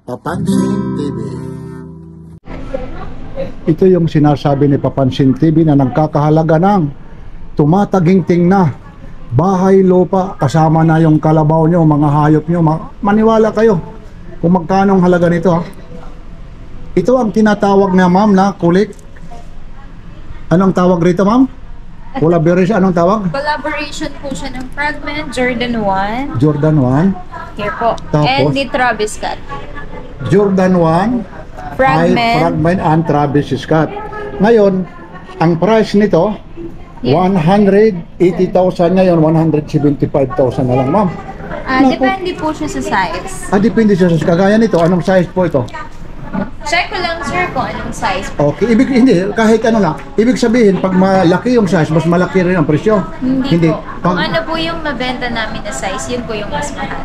Papansin TV. Ito yung sinasabi ni Papansin TV na nagkakahalaga ng tumataginting na bahay, lupa, kasama na yung kalabaw nyo, mga hayop nyo. Maniwala kayo kung magkano ang halaga nito, ha? Ito ang tinatawag na, ma'am, na kulik. Anong tawag rito, ma'am? Collaboration, anong tawag? Collaboration po siya ng Fragment, Jordan 1. Jordan 1. Here po. Tapos? And the Travis Scott. Jordan 1, Fragment. Fragment and Travis Scott. Ngayon, ang price nito, Yeah. 180,000 ngayon, 175,000 na lang, ma'am. Naku. Depende po siya sa size. Depende siya sa kagaya nito. Anong size po ito? Check ko lang, sir, kung anong size po. Okay, hindi, kahit ano lang. Ibig sabihin, pag malaki yung size, mas malaki rin ang presyo. Hindi po. Kung Pag, ano po yung mabenta namin na size, yun po yung mas mahal.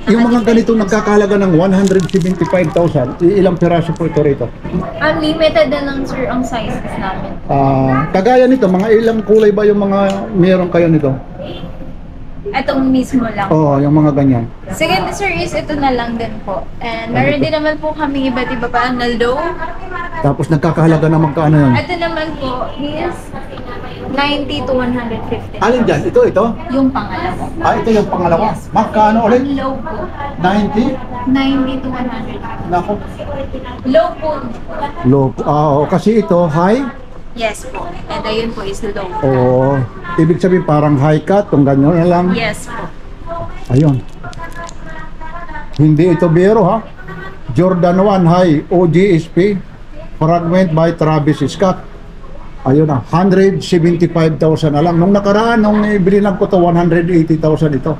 yung mga ganito nagkakahalaga ng 175,000, ilang piraso po ito rito? Unlimited na lang, sir, ang sizes namin. Kagaya nito, mga ilang kulay ba yung mga meron kayo nito? Itong mismo lang. Oo, yung mga ganyan. Second, sir, is ito na lang din po. And meron din naman po kami iba't iba pa na low. Tapos nagkakahalaga na magkano yun? Ito naman po is 90 to 150. Alin dyan? Ito? Yung pangalawa. Ito yung pangalawa. Yes. Magkano ulit? Ang low po. 90? 90 to 100. Nako. Low po. Low. Kasi ito, high. Yes po. And ayun po is low. Oo. Ibig sabihin parang high cut, kung ganyan na lang. Yes po. Ayun. Hindi ito biro, ha? Jordan 1 High OGSP Fragment by Travis Scott. Ayun na, 175,000 na lang. Nung nakaraan, nung ibili lang ko to 180,000 ito.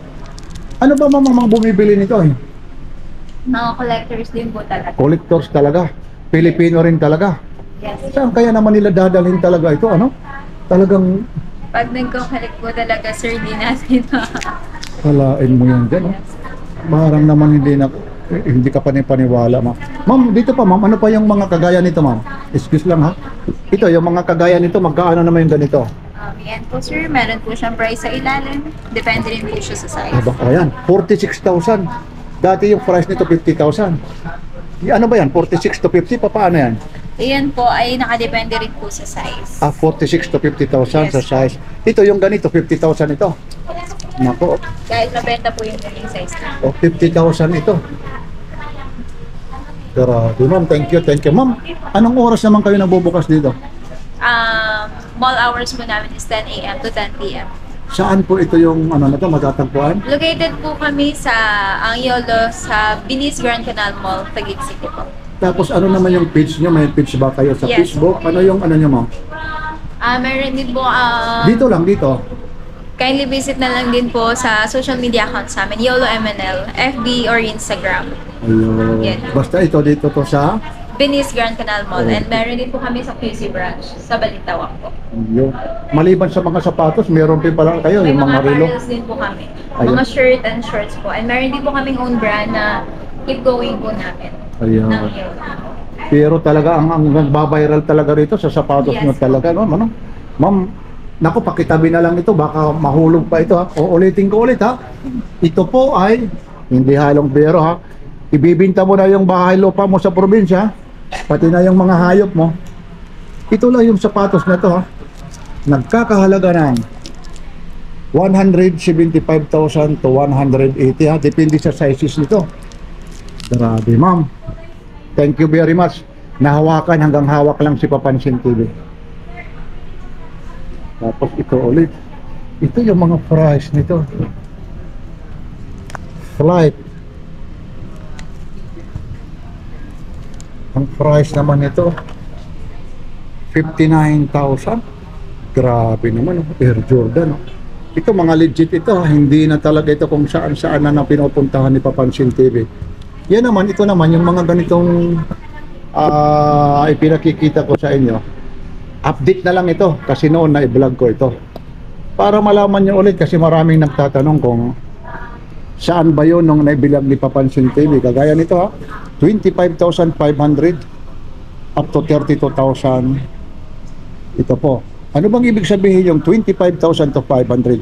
Ano ba mga bumibili nito eh? Mga collectors din po talaga. Collectors talaga. Pilipino rin talaga. Yes. Saan kaya naman nila dadalhin talaga ito, ano? Talagang Pag nagko-collect po talaga, sir, di natin. kalain mo yan dyan, oh. Parang naman hindi ka paniwala, ma'am. Ma'am, dito pa, ma'am, ano pa yung mga kagaya nito, ma'am? Excuse lang, ha? Ito, yung mga kagaya nito, magkaano naman yung ganito? Yan po, sir. Meron po siyang price sa ilalim. Depende rin po siya sa size. Ayan, 46,000. Dati yung price nito, 50,000. Ano ba yan? 46 to 50? Paano yan? Iyan po ay nakadepende rin po sa size. 46 to 50,000 Yes. sa size. Ito, yung ganito, 50,000 ito. Nako, Kahit mabenta po yung naging size na. 50,000 ito. Grabe, ma'am. Thank you. Ma'am, anong oras naman kayo nabubukas dito? Mall hours po namin is 10 a.m. to 10 p.m. Saan po ito yung matatagpuan? Located po kami sa Angiolo sa Binis Grand Canal Mall, Taguig City po. Tapos ano naman yung page nyo? May page ba kayo sa Yes. Facebook? Ano yung nyo, ma'am? Meron din po, Dito lang, dito. kindly visit na lang din po sa social media accounts namin, YOLO MNL, FB or Instagram. Ayun. Yes. Basta ito, dito to sa... Binis Grand Canal Mall. Okay. And meron din po kami sa QC branch sa Balintawak po. Ayun. Maliban sa mga sapatos, meron din pala kayo, May yung mga relo. apparels din po kami. Ayun. Mga shirt and shorts po. And meron din po kaming own brand na keep going po namin. Ayun. Ng YOLO. Pero talaga, ang nagbabiral talaga rito sa sapatos Yes. nyo talaga, no? Ano? Ma'am, naku, pakitabi na lang ito, baka mahulog pa ito, ha? Uulitin ko ulit, ha? Ito po ay, hindi halong biro, ha? Ibibinta mo na yung bahay lupa mo sa probinsya, pati na yung mga hayop mo. Ito lang yung sapatos na to, ha? Nagkakahalaga ng 175,000 to 180, ha? Depende sa sizes nito. Grabe, ma'am. Thank you very much. Nahawakan hanggang hawak lang si Papansin TV. Tapos ito ulit. Ito yung mga price nito. Flight. Ang price naman nito 59,000. Grabe naman, oh. Air Jordan, oh. Ito mga legit ito, hindi na talaga ito kung saan na pinupuntahan ni Papansin TV. Yan naman, ito naman yung mga ganitong ipinakikita ko sa inyo. Update na lang ito kasi noon na i-vlog ko ito. Para malaman nyo ulit kasi maraming nagtatanong kung saan ba yun nung naibilag ni Papansin TV. Kagaya nito, ha, 25,500 up to 32,000. Ito po. Ano bang ibig sabihin yung 25,000 to 500?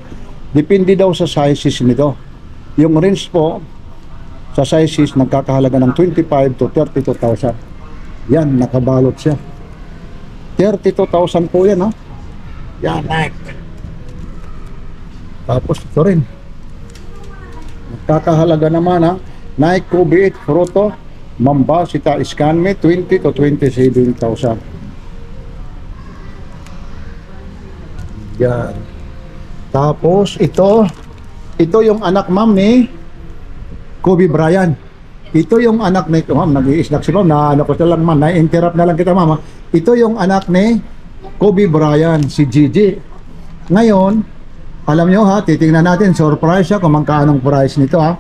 Depende daw sa sizes nito. Yung range po sa sizes nagkakahalaga ng 25 to 32,000. Yan, nakabalot siya. 32,000 po yan, ha. Yan, Nike. Tapos ito rin. Nagkakahalaga naman, ha. Nike Kobe 8 Proto Mambasita Scanme 20 to 27,000. Yan. Tapos ito yung anak ma'am ni Kobe Bryant. Ito yung anak ni ma'am, nag-i-snack si ma'am, na ano ko lang ma'am, na-interrupt na lang kita ma'am. Ito yung anak ni Kobe Bryant, si Gigi. Ngayon, alam nyo ha, titingnan natin, surprise siya kung magkaanong price nito ha.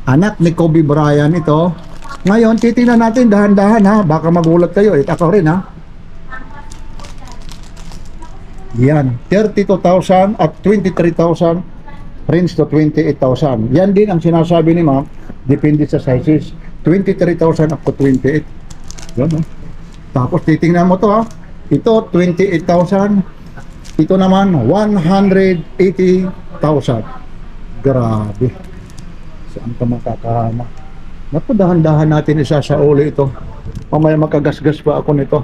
Anak ni Kobe Bryant ito. Ngayon, titingnan natin dahan-dahan ha, baka magulat kayo, ako rin ha. Yan, 32,000 at 23,000 range to 28,000. Yan din ang sinasabi ni ma'am, depende sa sizes. 23,000 up to 28. Yan, no? Tapos titingnan mo to ha. Ito 28,000. Ito naman 180,000. Grabe. Saan ka makakahama? Naku, dahan-dahan natin isa sa uli ito. Mamaya makagasgas pa ako nito.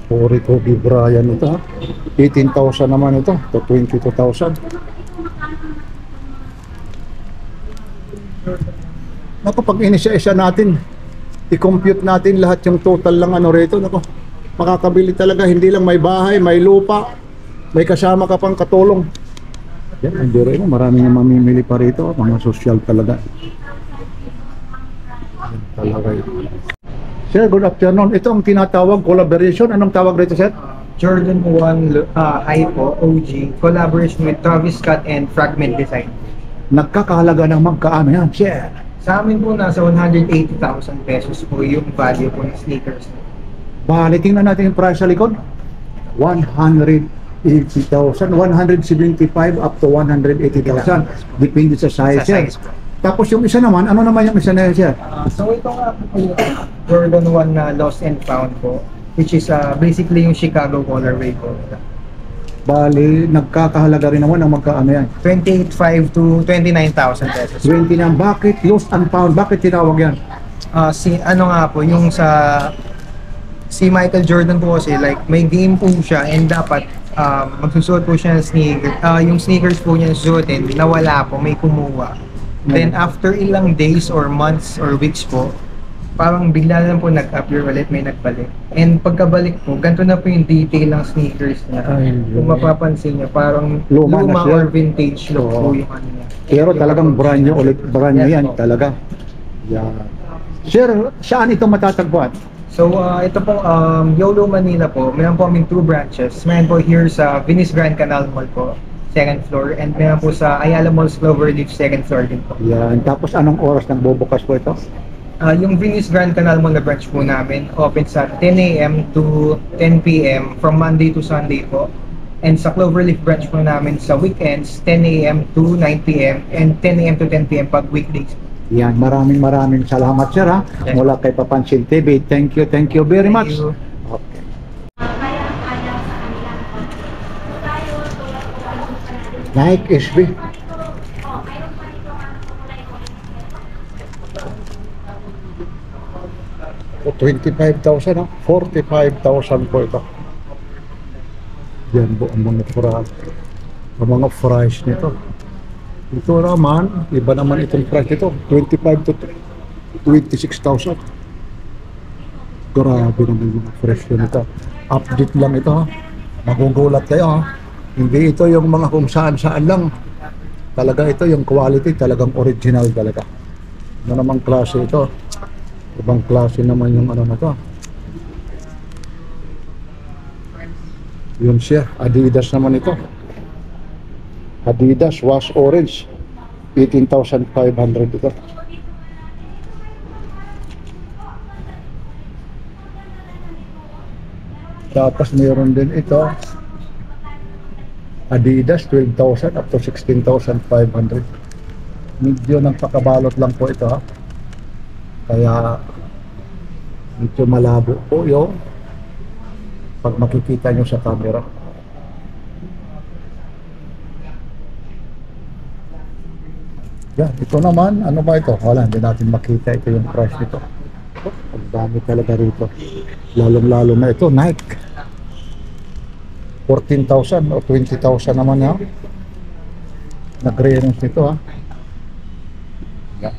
Puri Kobe Bryant ito ha. 18,000 naman ito to 22,000. Naku, pag inisa-isa natin, i-compute natin lahat yung total lang ano rito, naku, makakabili talaga, hindi lang may bahay, may lupa, may kasama ka pang katulong. Yan, hindi rin, marami na mamimili pa rito, mga social talaga. Yan talaga yun. Sir, good afternoon. Ito ang tinatawag collaboration. Anong tawag rito, sir? Jordan 1 Hypo OG collaboration with Travis Scott and Fragment Design. Nagkakahalaga ng magkaano yan, sir? Sa amin po nasa 180,000 pesos po yung value po ng sneakers. Bali, tingnan natin yung price sa likod. 180,000, 175 up to 180,000. Depende sa size, Sa sir. size po. Tapos yung isa naman, ano naman yung isa na yun, sir? So ito nga po yung Jordan 1 na Lost and Found po, which is basically yung Chicago colorway po. Bali, nagkakahalaga rin naman ng magkaano yan. 28,500 to 29,000 pesos. 20 na, bakit lost and found? Bakit tinawag yan? Ano nga po, yung si Michael Jordan po kasi like may game po siya and dapat magsusuot po siya ng sneaker. Yung sneakers po niya susuotin, nawala po, may kumuha. Then after ilang days or months or weeks po, parang bigla lang po nag-appear ulit, may nagbalik. And pagkabalik po, ganito na po yung detail ng sneakers niya. Ay, Kung mapapansin niyo, parang Luma na siya. or vintage look Oo. po yung ano niya. Pero talagang brand new ulit, brand new yan, po. talaga. Yan. Sir, saan ito matatagpuan? So, ito po, YOLO Manila po, meron po kaming 2 branches. Meron po here sa Venice Grand Canal Mall po, 2nd floor. And meron po sa Ayala Malls Cloverleaf, 2nd floor din po. Yan. Tapos anong oras nang bubukas po ito? Yung Venice Grand Canal Mall na branch po namin, open sa 10 a.m. to 10 p.m. from Monday to Sunday po. And sa Cloverleaf branch po namin sa weekends, 10 a.m. to 9 p.m. and 10 a.m. to 10 p.m. pag weekdays. Yan, maraming salamat, sir, ha? Yes. Mula kay Papansin TV. Thank you very much. Thank you. Okay. Nike SB. O 25,000, ha? 45,000 po ito. Yan po ang mga price. Ang mga price nito. Ito naman, iba naman itong price nito. 25 to 26,000. Grabe naman yung presyo nito. Update lang ito, ha? Magugulat kayo, ha? Hindi ito yung mga kung saan-saan lang. Talaga ito yung quality, talagang original talaga. Ano namang klase ito? Ibang klase naman yung ano na to. Yun siya, Adidas naman ito. Adidas Wash Orange, 18,500 ito. Tapos meron din ito, Adidas 12,000 up to 16,500. Medyo nagpakabalot lang po ito, ha. Kaya medyo malabo po yung pag makikita nyo sa camera. Yan, ito naman, ano ba ito? Wala, hindi natin makita ito yung price nito. Ang dami talaga rito. Lalong-lalo na ito, Nike. 14,000 o 20,000 naman yan. Nag-rearrange nito ha. Yan.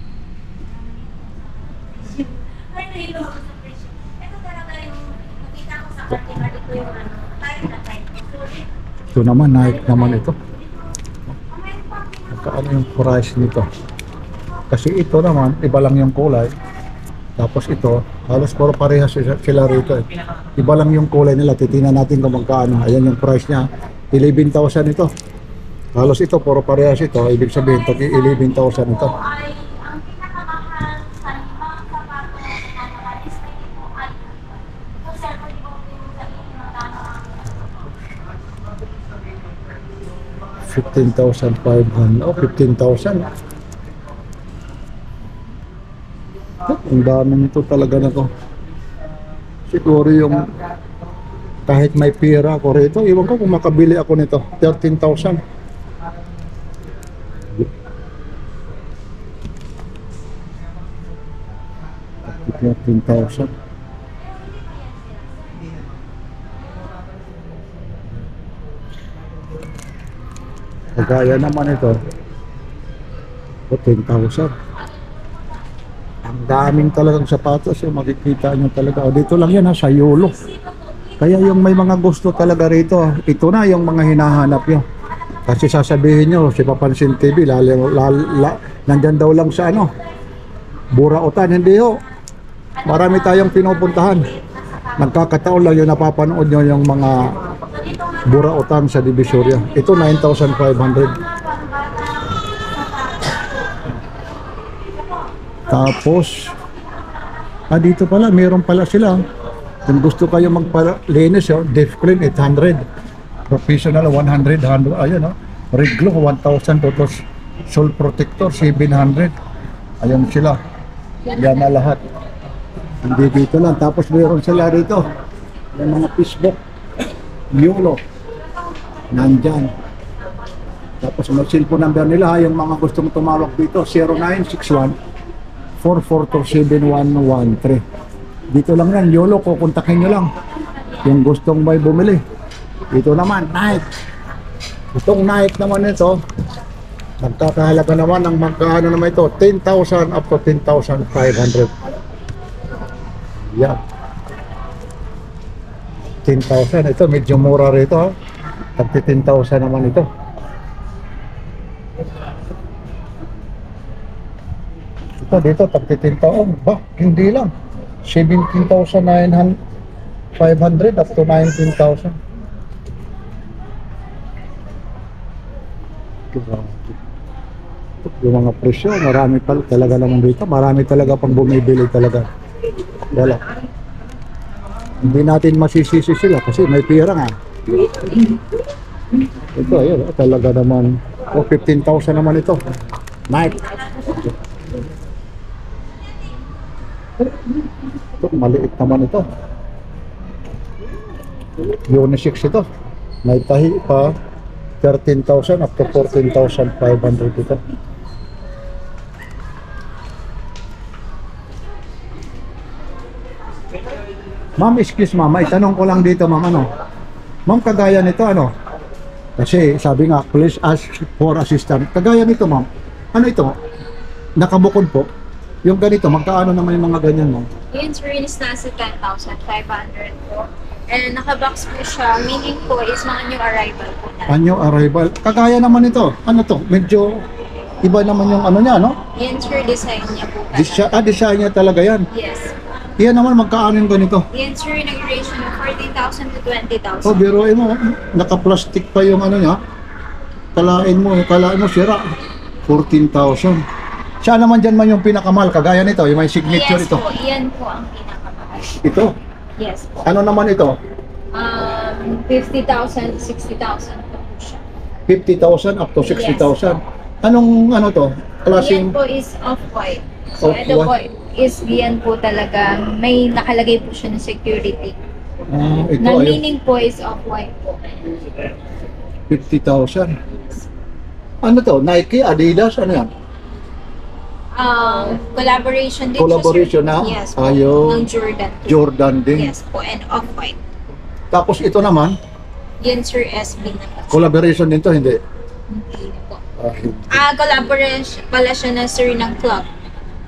Ito naman, Nike naman ito. Magkaano yung price nito? Kasi ito naman, iba lang yung kulay. Tapos ito, halos puro parehas sila rito eh. Iba lang yung kulay nila, titingnan natin kung magkano. Ayan yung price niya, 11,000 ito. Halos ito, puro parehas ito, ibig sabihin, 11,000 ito. $15,500 o 15,000. Ang dami nito talaga na to. Siguro yung kahit may pera ako rito, iwan ko kung makabili ako nito. 13,000. $13,000. Kagaya naman ito, 10,000. Ang daming talagang sapatos, makikita nyo talaga. O, dito lang yan ha, sa Yolo. Kaya yung may mga gusto talaga rito, ito na yung mga hinahanap nyo. Kasi sasabihin nyo, si Papansin TV, nandyan daw lang sa ano, Burautan. Hindi ho. Marami tayong pinupuntahan. Nagkakataon lang yung napapanood nyo yung mga Burautan sa Divisoria. Ito 9,500. Tapos dito pala meron pala sila. Kung gusto kayo magpalinis, Deep Clean 800, Professional 100, ayan Reglo 1,000, tapos Soul Protector 700. Ayan sila. Yan na lahat. Hindi dito lang. Tapos meron sila rito yung mga fishbook, Yolo, nandyan. Tapos may cellphone number nila, yung mga gustong tumawag dito, 0961-442-7113. Dito lang yan, Yolo, kukontakin nyo lang yung gustong may bumili. Ito naman, Nike. Itong Nike naman ito, nagkakahalaga naman ng magkano naman ito, 10,000 up to 10,500. Yan. 10,000. Ito, medyo mura rito ha. Tagti 10,000 naman ito. Ito dito, tagti 10,000. Ba, hindi lang. 17,500 up to 19,000. Yung mga presyo, marami pala talaga naman dito. Marami talaga pang bumibili talaga. Wala. Hindi natin masisisi sila kasi may pera nga. Ito, ayun, talaga naman. 15,000 naman ito. Nike. Ito, maliit naman ito. Unisex ito. May tahi pa. 13,000 up to 14,500 ito. Ma'am, excuse ma'am, may tanong ko lang dito ma'am, Ma'am, kagaya nito kasi sabi nga, please ask for assistance. Kagaya nito ma'am, ano ito? Nakabukod po. Yung ganito, magkaano naman yung mga ganyan ma'am? Yung insurance nasa 10,500 po. And nakabox po siya, meaning po is mga new arrival po na. New arrival. Kagaya naman ito, ano to? Medyo iba naman yung ano niya, no? Yung design niya po talaga. Design niya talaga yan. Yes. Yan naman, magkaano yung ganito? Yung inauguration ng 14,000 to 20,000. Oh, biruin mo, naka-plastic pa yung ano niya. Kalain mo sira. 14,000. Siya naman dyan man yung pinakamahal, kagaya nito, yung may signature yes ito. Po, yan po ang pinakamahal. Ito? Yes po. Ano naman ito? 50,000 to 60,000 po siya. 50,000 up to 60,000. Anong ano to? Yan Klaseng po is off-white. So ito po Off-white. is yan po talaga, may nakalagay po siya ng security. ito Na ayun, meaning po is off-white po. 50,000. Ano to? Nike, Adidas, ano yan? Collaboration din Collaboration siya, na? sir. Yes po. Ayun. Ng Jordan. Jordan din. Yes po, and Off-White. Tapos ito naman, Yan, sir, SB na po. collaboration din to, hindi? Hindi po. Hindi. Collaboration pala siya na, sir, ng club.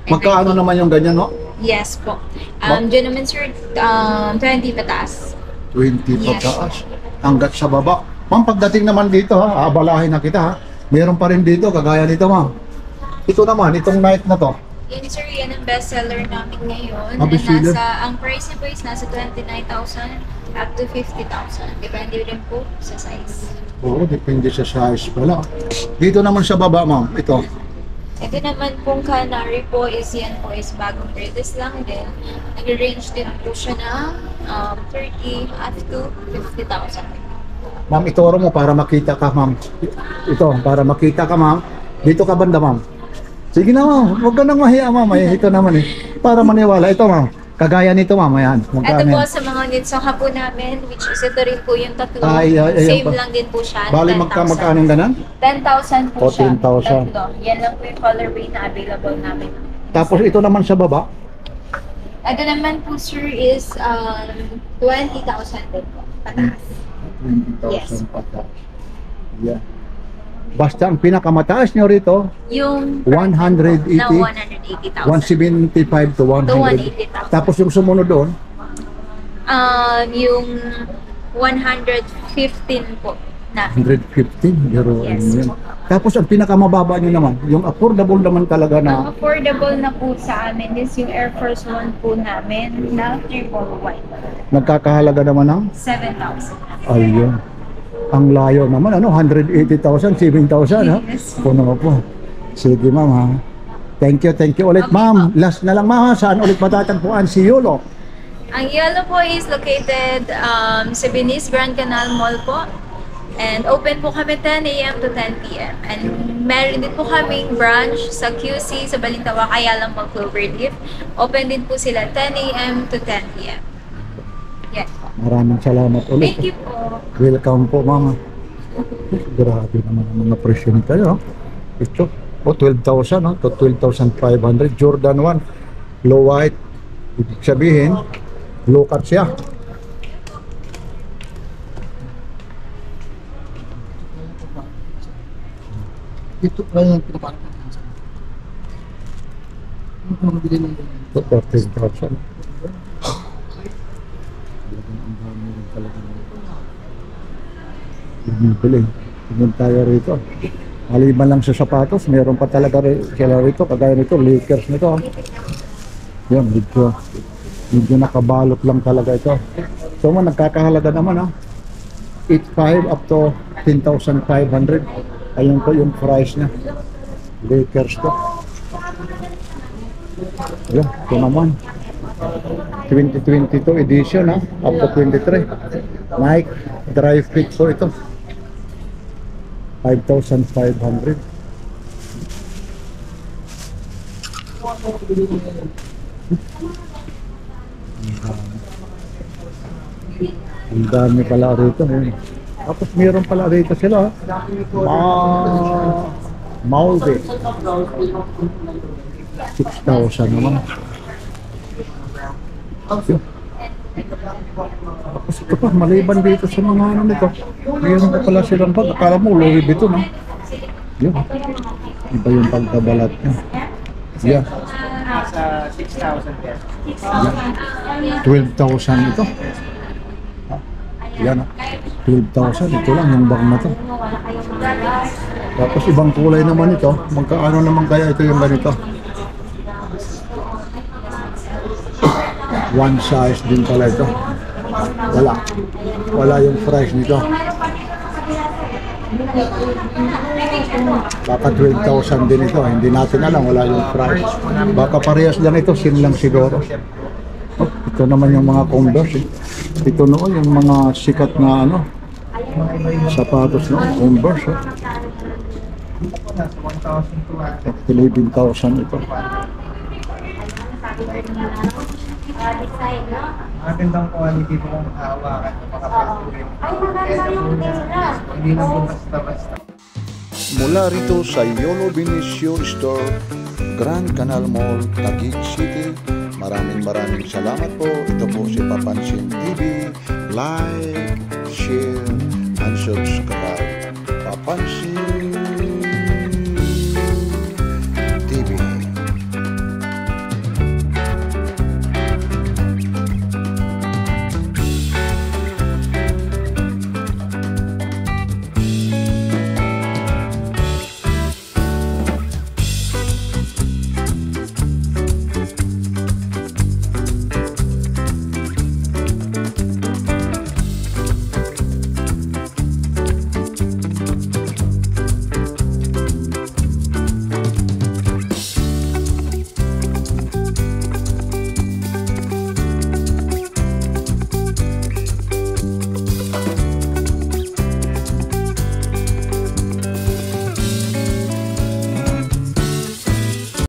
And Magkaano naman yung ganyan, no? Yes po. Diyan naman, sir, 20 pataas. 20 Yes. pataas. Hanggat sa baba. Ma'am, pagdating naman dito ha, aabalahin na kita ha. Meron pa rin dito, kagaya nito ma'am. Ito naman, itong Nike na to. Yan, sir, yan ang bestseller namin ngayon. Ah, bestseller? Ang price niya po is nasa 29,000 up to 50,000. Depende rin po sa size. Oo, depende sa size pala. Dito naman sa baba ma'am, ito. Ito naman pong Canary po is yan po is bagong release lang din. Nag-range din po siya ng 30 up to 50,000. Ma'am, ituro mo para makita ka ma'am. Ito, para makita ka ma'am. Dito ka banda ma'am. Sige na ma'am, huwag ka nang mahiya ma'am. Ay, ito naman eh. Para maniwala. Ito ma'am, kagaya nito ma'am. Ayan. Ito Magkano po yan? sa mga nitsoka po namin, which is ito rin po yung tatlo. Ay, ayan Same po. lang din po siya. Bali 10,000. magkano ganan? 10,000 po O, siya. 10,000. Tatlo. Yan lang po yung colorway na available namin. Tapos ito naman sa baba. Ito naman po, sir, is 20,000 din po. Pataas. 20,000 Yes. pataas. Yeah. Basta ang pinakamataas nyo rito, Yung 180, na 180,000. 175 to 100. To 180,000. Tapos yung sumunod doon, Yung 115 po na. 115. Biruin Yes. yun. Tapos ang pinakamababa nyo naman, yung affordable naman talaga Ang na affordable na po sa amin is yung Air Force One po namin na triple white. nagkakahalaga naman ng 7,000. ayun. Ang layo naman, ano, 180,000, 7,000 ha? Yes. Puno po. Sige ma'am ha. Thank you ulit Okay, ma'am. Last na lang ma'am ha, saan ulit matatagpuan si Yolo? Ang Yellow po is located sa Venice Grand Canal Mall po. And open po kami 10 a.m. to 10 p.m. And meron din po kaming branch sa QC sa Balintawak, Ayala Mall, Cloverleaf. Open din po sila 10 a.m. to 10 p.m. Yes po. Maraming salamat ulit. Thank you po. Welcome po mama. Grabe naman ang mga presyo nito. Ito, 12,000 no? To 12,500. Jordan 1. Low white. Ibig sabihin, low cut siya. Ito pa yung pinapakita natin sa ano kung mabili ng ganyan? Ito, 14,000. Bumibili. Tingin tayo rito. Maliban lang sa sapatos, meron pa talaga sila rito. Kagaya nito, Lakers nito. Yan, medyo nakabalot lang talaga ito. So mo, nagkakahalaga naman ha. 8,500 up to 10,500. Ayun po yung price niya. Lakers to. Yan, ito naman. 2022 edition ha, up to 23. Nike dry fit po ito. 5,500. Ang dami pala rito eh. Tapos meron pala rito sila. Malve. 6,000 naman. Yun. Tapos ito pa, maliban dito sa mga ano nito. Meron pa pala silang bag. Akala mo, Louis Vuitton ha. Yun. Iba yung pagkabalat niya. Yeah. Nasa 6,000 pesos. 12,000 ito. Yan, 12,000. Ito lang yung bag na to. Tapos ibang kulay naman ito. Magkaano naman kaya ito yung ganito? One size din pala ito. Wala yung price nito. Baka 12,000 din ito. Hindi natin alam, wala yung price. Baka parehas lang ito, sin lang siguro. Oh, ito naman yung mga Converse. Ito noon yung mga sikat na ano, sapatos noon, Converse. Nasa 1,200. 11,000 ito. Magandang quality po kung hawakan ng mga pagkurin. Hindi lang po basta-basta. Mula rito sa Yolo Benicio Store, Grand Canal Mall, Taguig City. Maraming salamat po. Ito po si Papansin TV. Like, share, and subscribe. Papansin